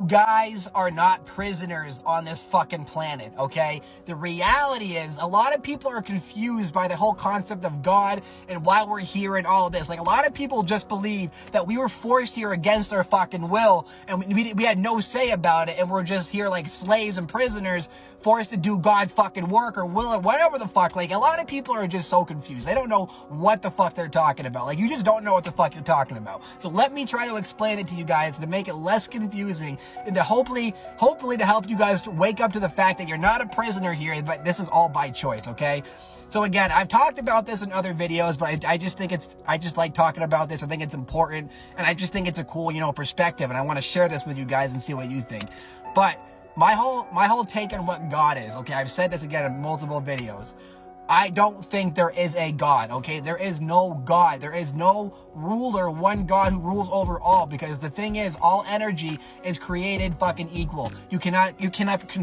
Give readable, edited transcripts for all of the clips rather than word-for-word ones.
guys are not prisoners on this fucking planet, okay? The reality is, a lot of people are confused by the whole concept of God and why we're here and all of this. Like, a lot of people just believe that we were forced here against our fucking will, and we had no say about it, and we're just here like slaves and prisoners, forced to do God's fucking work or will or whatever the fuck. Like, a lot of people are just so confused. They don't know what the fuck they're talking about. Like, you just don't know what the fuck you're talking about. So let me try to explain it to you guys to make it less confusing and to hopefully to help you guys to wake up to the fact that you're not a prisoner here, but this is all by choice, okay? So again, I've talked about this in other videos, but I just think I just like talking about this. I think it's important, and I just think it's a cool, perspective, and I want to share this with you guys and see what you think. But my whole take on what God is, okay? I've said this again in multiple videos. I don't think there is a God, okay? There is no God. There is no ruler, one God who rules over all, because the thing is, all energy is created fucking equal. You cannot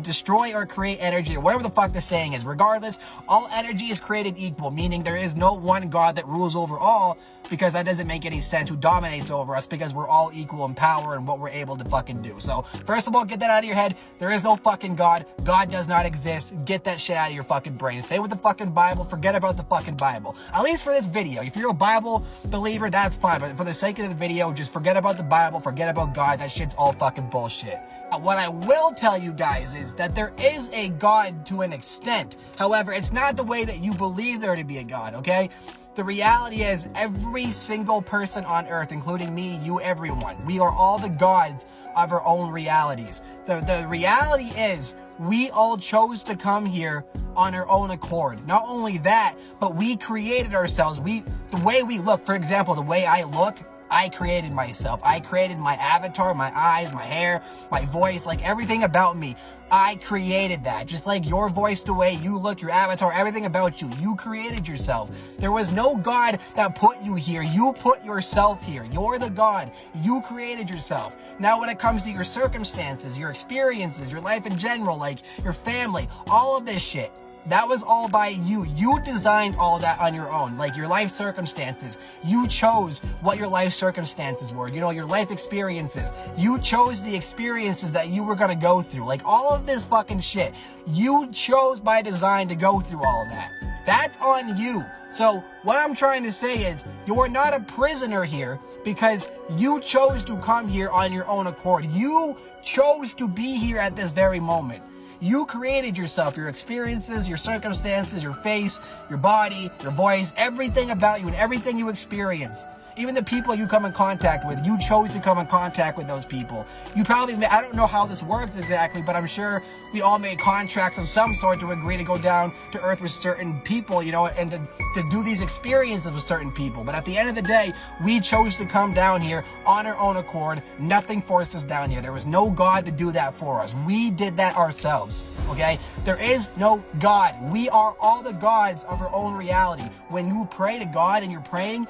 destroy or create energy, or whatever the fuck the saying is. Regardless, all energy is created equal, meaning there is no one God that rules over all, because that doesn't make any sense, who dominates over us, because we're all equal in power and what we're able to fucking do. So, first of all, get that out of your head. There is no fucking God. God does not exist. Get that shit out of your fucking brain. Stay with the fucking Bible. Forget about the fucking Bible. At least for this video. If you're a Bible believer, that's fine. But for the sake of the video, just forget about the Bible. Forget about God. That shit's all fucking bullshit. What I will tell you guys is that there is a God to an extent. However, it's not the way that you believe there to be a God, okay? The reality is, every single person on earth, including me, you, everyone, we are all the gods of our own realities. The reality is, we all chose to come here on our own accord. Not only that, but we created ourselves. The way we look, for example, the way I look, I created myself. I created my avatar, my eyes, my hair, my voice, like everything about me. I created that. Just like your voice, the way you look, your avatar, everything about you. You created yourself. There was no God that put you here. You put yourself here. You're the God. You created yourself. Now, when it comes to your circumstances, your experiences, your life in general, like your family, all of this shit, that was all by you. You designed all that on your own, like your life circumstances. You chose what your life circumstances were, your life experiences. You chose the experiences that you were going to go through. Like all of this fucking shit. You chose by design to go through all of that. That's on you. So what I'm trying to say is, you're not a prisoner here because you chose to come here on your own accord. You chose to be here at this very moment. You created yourself, your experiences, your circumstances, your face, your body, your voice, everything about you and everything you experience. Even the people you come in contact with, you chose to come in contact with those people. You probably, I don't know how this works exactly, but I'm sure we all made contracts of some sort to agree to go down to earth with certain people, and to do these experiences with certain people. But at the end of the day, we chose to come down here on our own accord. Nothing forced us down here. There was no God to do that for us. We did that ourselves, okay? There is no God. We are all the gods of our own reality. When you pray to God and you're praying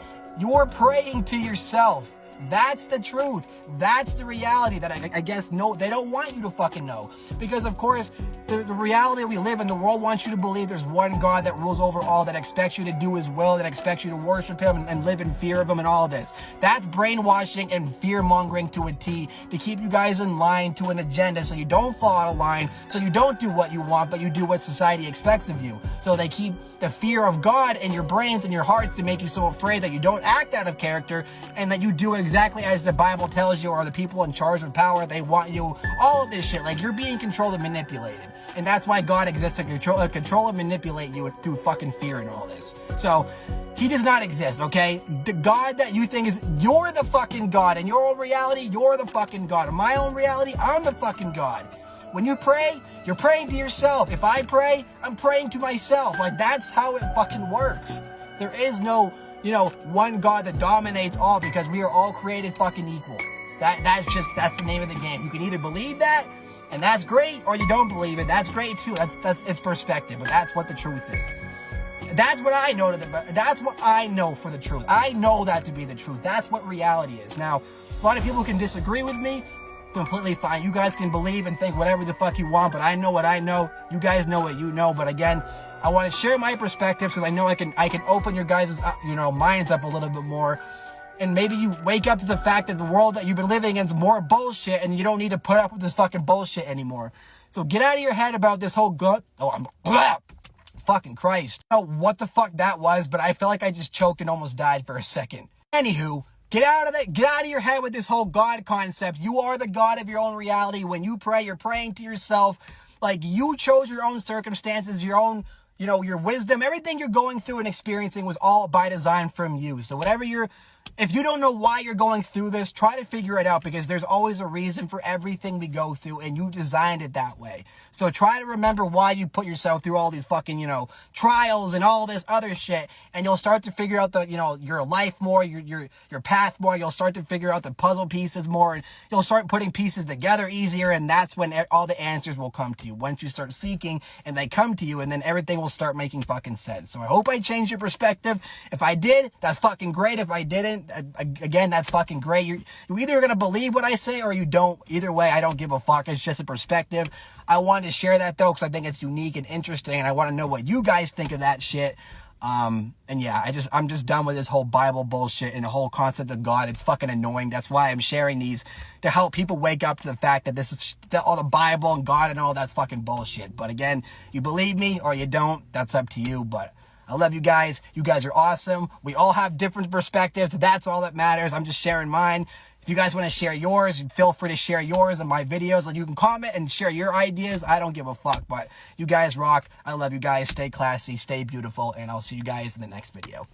to yourself. That's the truth. That's the reality that I guess they don't want you to fucking know. Because of course, the reality we live in, the world wants you to believe there's one God that rules over all, that expects you to do his will, that expects you to worship him and live in fear of him and all this. That's brainwashing and fear-mongering to a T, to keep you guys in line to an agenda so you don't fall out of line, so you don't do what you want, but you do what society expects of you. So they keep the fear of God in your brains and your hearts to make you so afraid that you don't act out of character and that you do exactly as the Bible tells you, or the people in charge of power, they want you, all of this shit. Like, you're being controlled and manipulated. And that's why God exists, to control and manipulate you through fucking fear and all this. So, he does not exist, okay? The God that you think is, you're the fucking God. In your own reality, you're the fucking God. In my own reality, I'm the fucking God. When you pray, you're praying to yourself. If I pray, I'm praying to myself. Like, that's how it fucking works. There is no one God that dominates all, because we are all created fucking equal. That's the name of the game. You can either believe that, and that's great, or you don't believe it. That's great too. That's it's perspective, but that's what the truth is. That's what I know that's what I know for the truth. I know that to be the truth. That's what reality is. Now, a lot of people can disagree with me. Completely fine. You guys can believe and think whatever the fuck you want, but I know what I know. You guys know what you know. But again, I want to share my perspectives because I know I can open your guys' minds up a little bit more. and maybe you wake up to the fact that the world that you've been living in is more bullshit, and you don't need to put up with this fucking bullshit anymore. So get out of your head about this whole fucking Christ. I don't know what the fuck that was, but I felt like I just choked and almost died for a second. Anywho, get out of your head with this whole God concept. You are the God of your own reality. When you pray, you're praying to yourself. Like, you chose your own circumstances, your own, your wisdom. Everything you're going through and experiencing was all by design from you. So if you don't know why you're going through this, try to figure it out, because there's always a reason for everything we go through, and you designed it that way. So try to remember why you put yourself through all these fucking, trials and all this other shit, and you'll start to figure out your life more, your path more. You'll start to figure out the puzzle pieces more, and you'll start putting pieces together easier, and that's when all the answers will come to you. Once you start seeking and they come to you, and then everything will start making fucking sense. So I hope I changed your perspective. If I did, that's fucking great. If I didn't, again, that's fucking great. You're either going to believe what I say or you don't. Either way, I don't give a fuck. It's just a perspective. I wanted to share that, though, because I think it's unique and interesting, and I want to know what you guys think of that shit. And yeah, I'm just done with this whole Bible bullshit and the whole concept of God. It's fucking annoying. That's why I'm sharing these, to help people wake up to the fact that this is all the Bible and God and all that's fucking bullshit. But again, you believe me or you don't, that's up to you. But I love you guys. You guys are awesome. We all have different perspectives. That's all that matters. I'm just sharing mine. If you guys want to share yours, feel free to share yours in my videos. Like, you can comment and share your ideas. I don't give a fuck, but you guys rock. I love you guys. Stay classy, stay beautiful, and I'll see you guys in the next video.